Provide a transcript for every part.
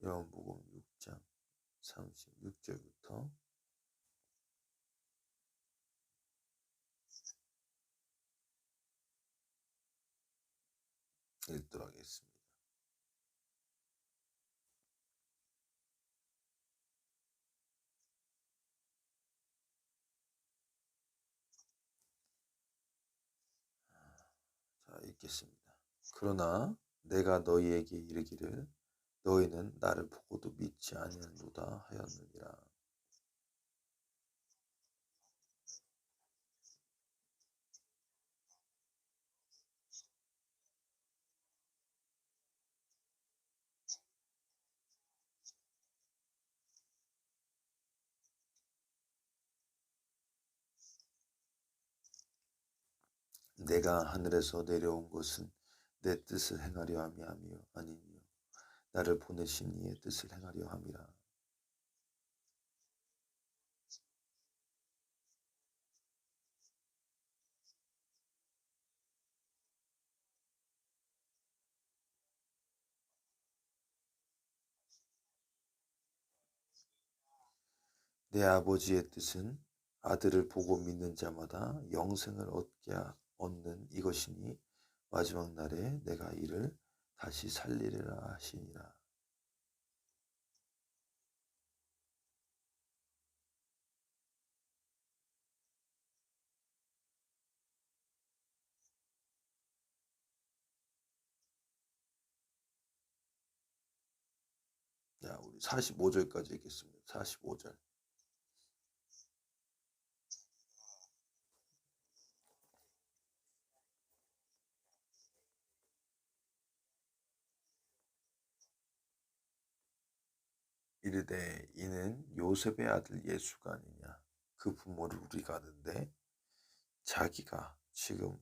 요한복음 6장 36절부터 읽도록 하겠습니다. 자, 읽겠습니다. 그러나 내가 너희에게 이르기를 너희는 나를 보고도 믿지 아니하노다 하였느니라. 내가 하늘에서 내려온 것은 내 뜻을 행하려 함이 아니며 나를 보내신 이의 뜻을 행하려 함이라. 내 아버지의 뜻은 아들을 보고 믿는 자마다 영생을 얻는 이것이니 마지막 날에 내가 이를 다시 살리리라 하시니라. 자, 우리 45절까지 읽겠습니다. 45절. 이르되 이는 요셉의 아들 예수가 아니냐. 그 부모를 우리가 아는데 자기가 지금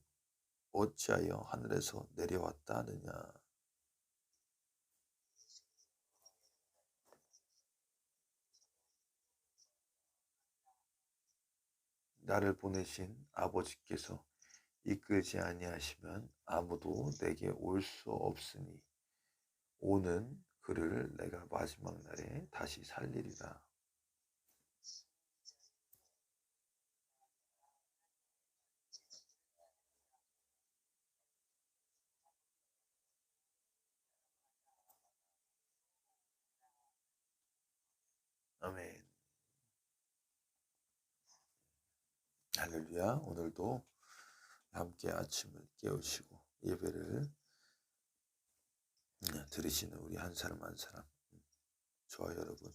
어찌하여 하늘에서 내려왔다 하느냐. 나를 보내신 아버지께서 이끌지 아니하시면 아무도 내게 올 수 없으니 오는 그를 내가 마지막 날에 다시 살리리라. 아멘. 할렐루야. 오늘도 함께 아침을 깨우시고 예배를 들으시는 우리 한 사람 한 사람, 저와 여러분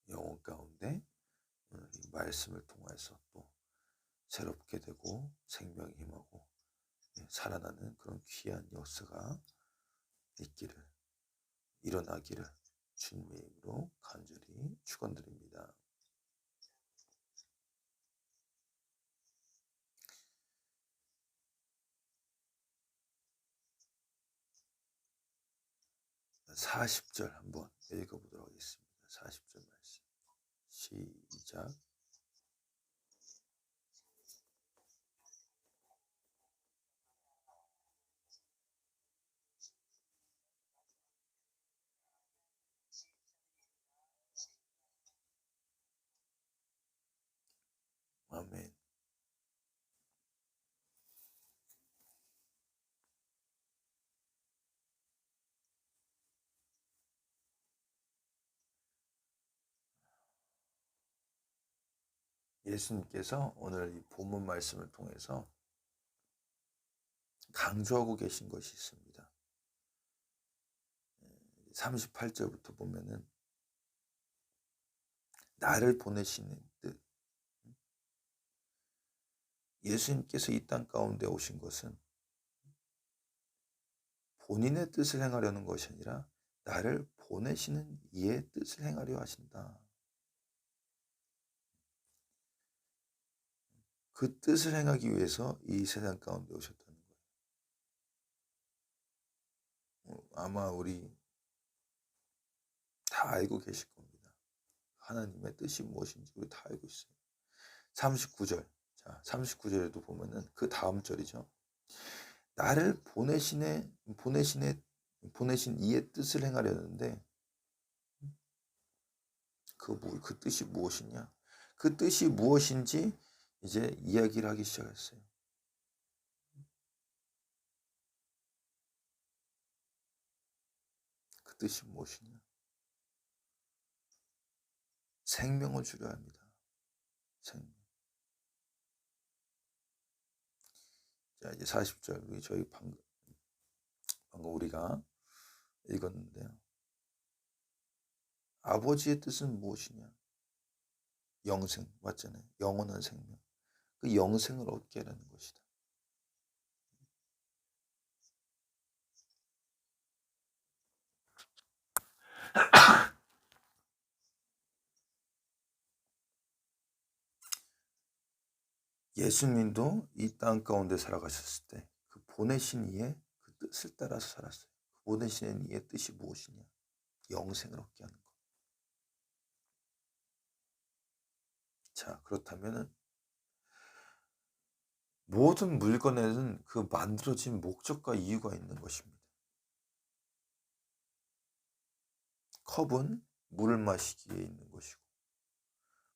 영혼 가운데 오늘 이 말씀을 통해서 또 새롭게 되고 생명이 힘하고 살아나는 그런 귀한 역사가 있기를, 일어나기를 주님의 이름으로 간절히 축원드립니다. 사 40절 한번 읽어보도록 하겠습니다. 40절 말씀 시작. 아멘. 예수님께서 오늘 이 본문 말씀을 통해서 강조하고 계신 것이 있습니다. 38절부터 보면은 나를 보내시는 뜻. 예수님께서 이 땅 가운데 오신 것은 본인의 뜻을 행하려는 것이 아니라 나를 보내시는 이의 뜻을 행하려 하신다. 그 뜻을 행하기 위해서 이 세상 가운데 오셨다는 거예요. 아마 우리 다 알고 계실 겁니다. 하나님의 뜻이 무엇인지 우리 다 알고 있어요. 39절. 자, 39절에도 보면은 그 다음 절이죠. 나를 보내신의 보내신 이의 뜻을 행하려는데 그 뜻이 무엇이냐? 그 뜻이 무엇인지 이제 이야기를 하기 시작했어요. 그 뜻이 무엇이냐? 생명을 주려 합니다. 생명. 자, 이제 40절 저희 방금 우리가 읽었는데요. 아버지의 뜻은 무엇이냐? 영생, 맞잖아요. 영원한 생명. 그 영생을 얻게 하라는 것이다. 예수님도 이 땅 가운데 살아가셨을 때 그 보내신 이의 그 뜻을 따라서 살았어요. 그 보내신 이의 뜻이 무엇이냐? 영생을 얻게 하는 것. 자, 그렇다면 모든 물건에는 그 만들어진 목적과 이유가 있는 것입니다. 컵은 물을 마시기 위해 있는 것이고,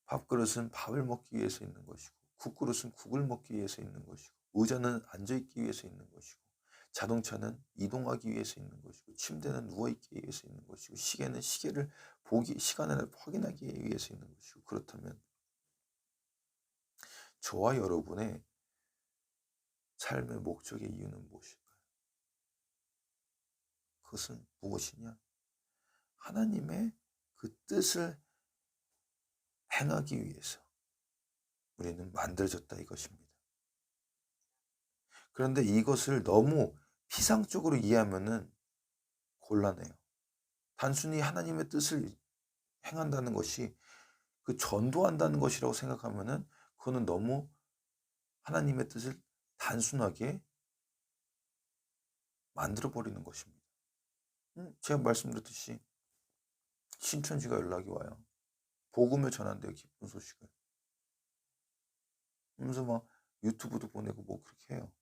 밥그릇은 밥을 먹기 위해서 있는 것이고, 국그릇은 국을 먹기 위해서 있는 것이고, 의자는 앉아있기 위해서 있는 것이고, 자동차는 이동하기 위해서 있는 것이고, 침대는 누워있기 위해서 있는 것이고, 시계는 시간을 확인하기 위해서 있는 것이고. 그렇다면 저와 여러분의 삶의 목적의 이유는 무엇일까요? 그것은 무엇이냐? 하나님의 그 뜻을 행하기 위해서 우리는 만들어졌다 이것입니다. 그런데 이것을 너무 피상적으로 이해하면은 곤란해요. 단순히 하나님의 뜻을 행한다는 것이 그 전도한다는 것이라고 생각하면은 그거는 너무 하나님의 뜻을 단순하게 만들어버리는 것입니다. 제가 말씀드렸듯이 신천지가 연락이 와요. 복음을 전한대요, 기쁜 소식을. 그러면서 막 유튜브도 보내고 뭐 그렇게 해요.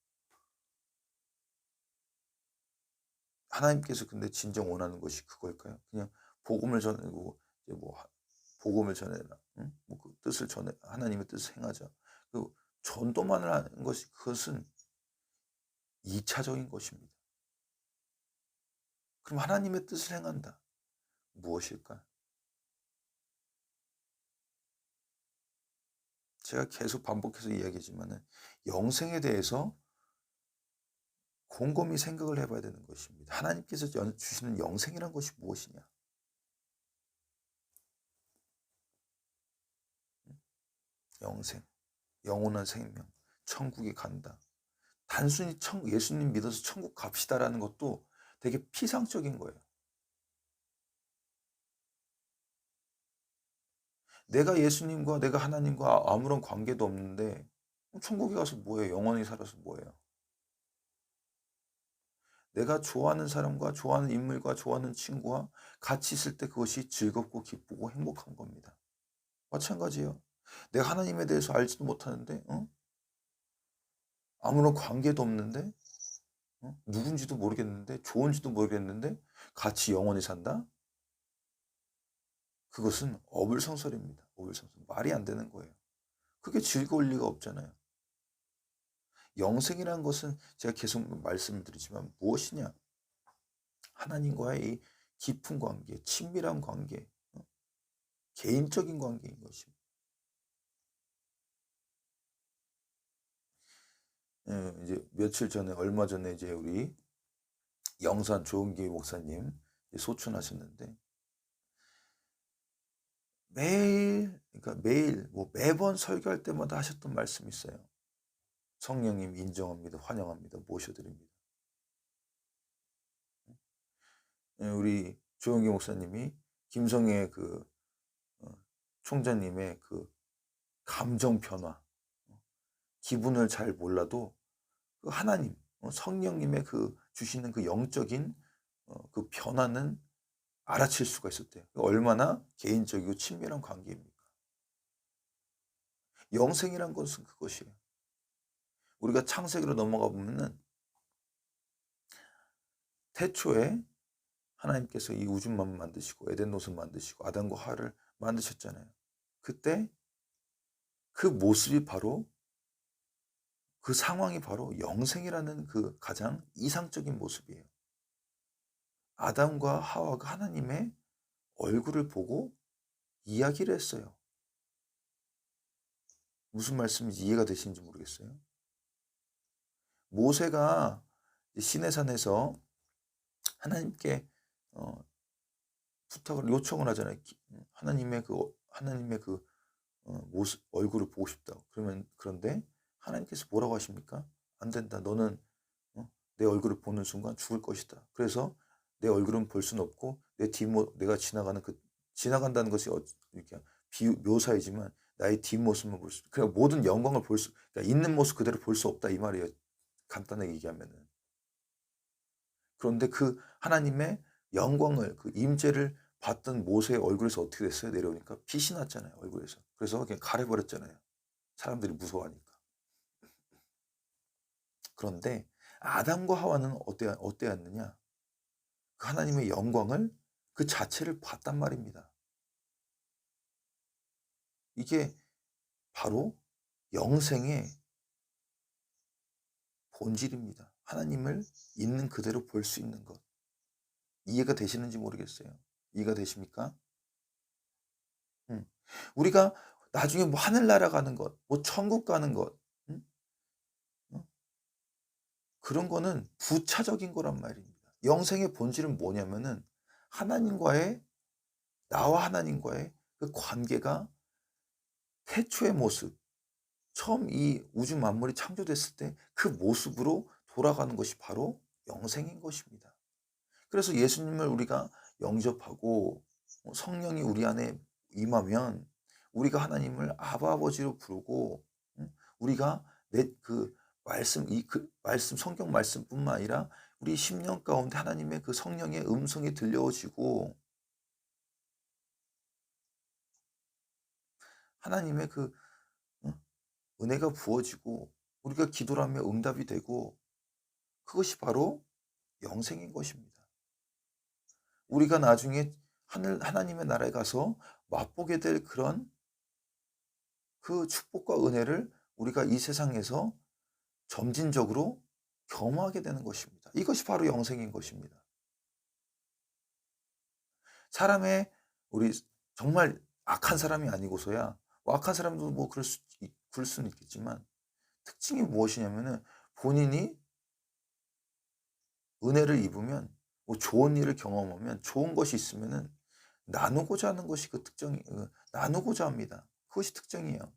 하나님께서 근데 진정 원하는 것이 그걸까요? 그냥 복음을 전하고 이제 뭐 복음을 전해라, 응? 뭐 그 뜻을 전해 하나님의 뜻을 행하자. 그 전도만을 하는 것이 그것은 2차적인 것입니다. 그럼 하나님의 뜻을 행한다. 무엇일까? 제가 계속 반복해서 이야기하지만은 영생에 대해서 곰곰이 생각을 해봐야 되는 것입니다. 하나님께서 주시는 영생이란 것이 무엇이냐? 영생, 영원한 생명, 천국에 간다. 단순히 예수님 믿어서 천국 갑시다라는 것도 되게 피상적인 거예요. 내가 예수님과 내가 하나님과 아무런 관계도 없는데 천국에 가서 뭐해요? 영원히 살아서 뭐해요? 내가 좋아하는 사람과 좋아하는 인물과 좋아하는 친구와 같이 있을 때 그것이 즐겁고 기쁘고 행복한 겁니다. 마찬가지예요. 내가 하나님에 대해서 알지도 못하는데 아무런 관계도 없는데 누군지도 모르겠는데 좋은지도 모르겠는데 같이 영원히 산다? 그것은 어불성설입니다. 어불성설. 말이 안 되는 거예요. 그게 즐거울 리가 없잖아요. 영생이라는 것은 제가 계속 말씀드리지만 무엇이냐? 하나님과의 이 깊은 관계, 친밀한 관계, 개인적인 관계인 것입니다. 이제 며칠 전에 얼마 전에 이제 우리 영산 조은기 목사님 소천하셨는데 매일 뭐 매번 설교할 때마다 하셨던 말씀이 있어요. 성령님 인정합니다. 환영합니다. 모셔드립니다. 우리 조은기 목사님이 김성애 그 총장님의 그 감정 변화, 기분을 잘 몰라도 그 하나님, 성령님의 그 주시는 그 영적인 그 변화는 알아챌 수가 있었대요. 얼마나 개인적이고 친밀한 관계입니까? 영생이란 것은 그것이에요. 우리가 창세기로 넘어가 보면은 태초에 하나님께서 이 우주만 만드시고 에덴 노선 만드시고 아담과 하와를 만드셨잖아요. 그때 그 모습이 바로 그 상황이 바로 영생이라는 그 가장 이상적인 모습이에요. 아담과 하와가 하나님의 얼굴을 보고 이야기를 했어요. 무슨 말씀인지 이해가 되시는지 모르겠어요. 모세가 시내산에서 하나님께 부탁을 요청을 하잖아요. 하나님의 그 모습 얼굴을 보고 싶다고. 그런데 하나님께서 뭐라고 하십니까? 안 된다. 너는 내 얼굴을 보는 순간 죽을 것이다. 그래서 내 얼굴은 볼 수는 없고 내가 지나간다는 것이 이렇게 묘사이지만 나의 뒷모습만 볼 수. 그러니까 모든 영광을 그러니까 있는 모습 그대로 볼 수 없다 이 말이에요. 간단하게 얘기하면은. 그런데 그 하나님의 영광을 그 임재를 봤던 모세의 얼굴에서 어떻게 됐어요? 내려오니까 빛이 났잖아요. 얼굴에서. 그래서 그냥 가려버렸잖아요. 사람들이 무서워하니까. 그런데 아담과 하와는 어때였느냐? 그 하나님의 영광을 그 자체를 봤단 말입니다. 이게 바로 영생의 본질입니다. 하나님을 있는 그대로 볼 수 있는 것. 이해가 되시는지 모르겠어요. 이해가 되십니까? 우리가 나중에 뭐 하늘나라 가는 것, 뭐 천국 가는 것, 그런 거는 부차적인 거란 말입니다. 영생의 본질은 뭐냐면은 나와 하나님과의 그 관계가 태초의 모습, 처음 이 우주 만물이 창조됐을 때 그 모습으로 돌아가는 것이 바로 영생인 것입니다. 그래서 예수님을 우리가 영접하고 성령이 우리 안에 임하면 우리가 하나님을 아바 아버지로 부르고 우리가 그 말씀 성경 말씀뿐만 아니라 우리 심령 가운데 하나님의 그 성령의 음성이 들려지고 하나님의 그 은혜가 부어지고 우리가 기도를 하며 응답이 되고 그것이 바로 영생인 것입니다. 우리가 나중에 하나님의 나라에 가서 맛보게 될 그런 그 축복과 은혜를 우리가 이 세상에서 점진적으로 경험하게 되는 것입니다. 이것이 바로 영생인 것입니다. 우리 정말 악한 사람이 아니고서야 악한 사람도 뭐 그럴 수는 있겠지만 특징이 무엇이냐면은 본인이 은혜를 입으면 뭐 좋은 일을 경험하면 좋은 것이 있으면은 나누고자 하는 것이 나누고자 합니다. 그것이 특징이에요.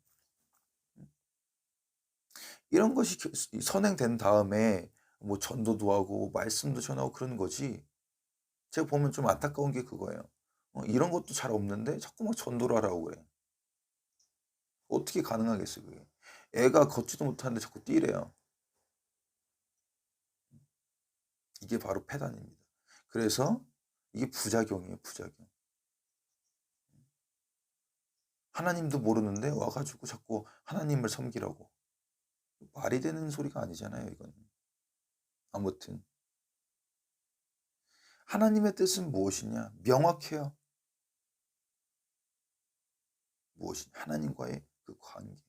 이런 것이 선행된 다음에 뭐 전도도 하고 말씀도 전하고 그러는 거지. 제가 보면 좀 안타까운 게 그거예요. 이런 것도 잘 없는데 자꾸 막 전도를 하라고 그래. 어떻게 가능하겠어요, 그게. 애가 걷지도 못하는데 자꾸 뛰래요. 이게 바로 패단입니다. 그래서 이게 부작용이에요, 부작용. 하나님도 모르는데 와가지고 자꾸 하나님을 섬기라고. 말이 되는 소리가 아니잖아요, 이건. 아무튼 하나님의 뜻은 무엇이냐? 명확해요. 무엇이냐? 하나님과의 그 관계.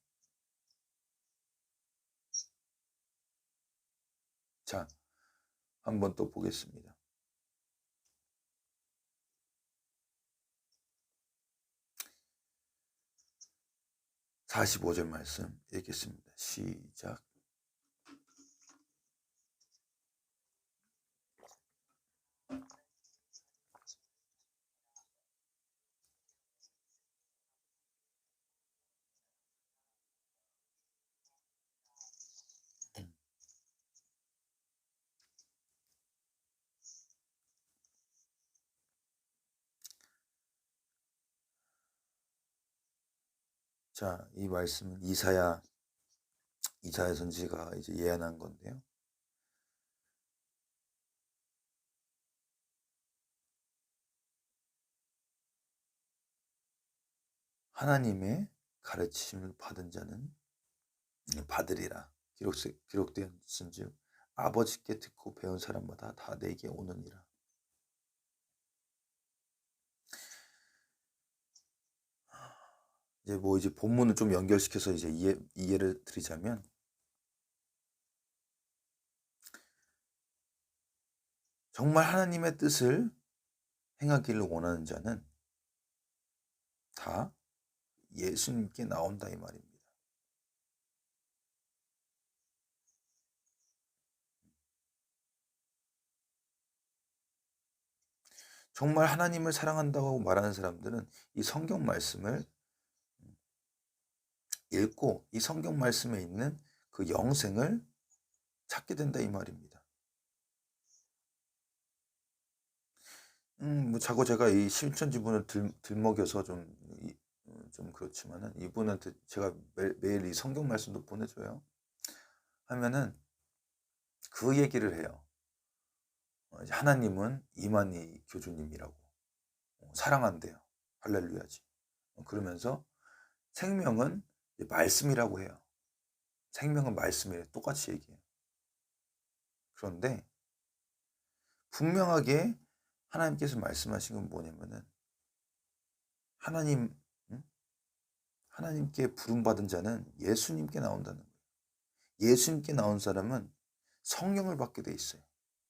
자, 한번 또 보겠습니다. 45절 말씀 읽겠습니다. 시작. 자, 이 말씀은 이사야 선지가 이제 예언한 건데요. 하나님의 가르침을 받은 자는 받으리라. 기록되었은즉 아버지께 듣고 배운 사람마다 다 내게 오느니라. 이제 본문을 좀 연결시켜서 이제 이해를 드리자면, 정말 하나님의 뜻을 행하기를 원하는 자는 다 예수님께 나온다 이 말입니다. 정말 하나님을 사랑한다고 말하는 사람들은 이 성경 말씀을 읽고 이 성경 말씀에 있는 그 영생을 찾게 된다 이 말입니다. 뭐 자꾸 제가 이 실천 지분을 들먹여서 좀 그렇지만은, 이분한테 제가 매일 이 성경 말씀도 보내줘요. 하면은 그 얘기를 해요. 하나님은 이만희 교주님이라고 사랑한대요. 할렐루야지. 그러면서 생명은 말씀이라고 해요. 생명은 말씀이래. 똑같이 얘기해요. 그런데 분명하게 하나님께서 말씀하신 건 뭐냐면은, 하나님께 부름받은 자는 예수님께 나온다는 거예요. 예수님께 나온 사람은 성령을 받게 돼 있어요.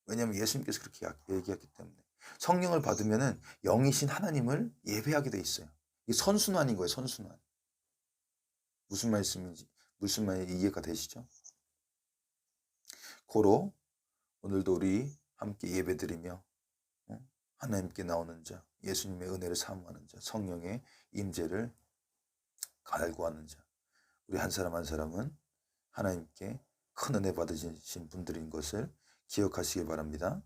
왜냐하면 예수님께서 그렇게 얘기했기 때문에. 성령을 받으면은 영이신 하나님을 예배하게 돼 있어요. 이게 선순환인 거예요, 선순환. 무슨 말씀인지, 무슨 말인지 이해가 되시죠? 고로 오늘도 우리 함께 예배드리며 하나님께 나오는 자, 예수님의 은혜를 사모하는 자, 성령의 임재를 갈구하는 자, 우리 한 사람 한 사람은 하나님께 큰 은혜 받으신 분들인 것을 기억하시기 바랍니다.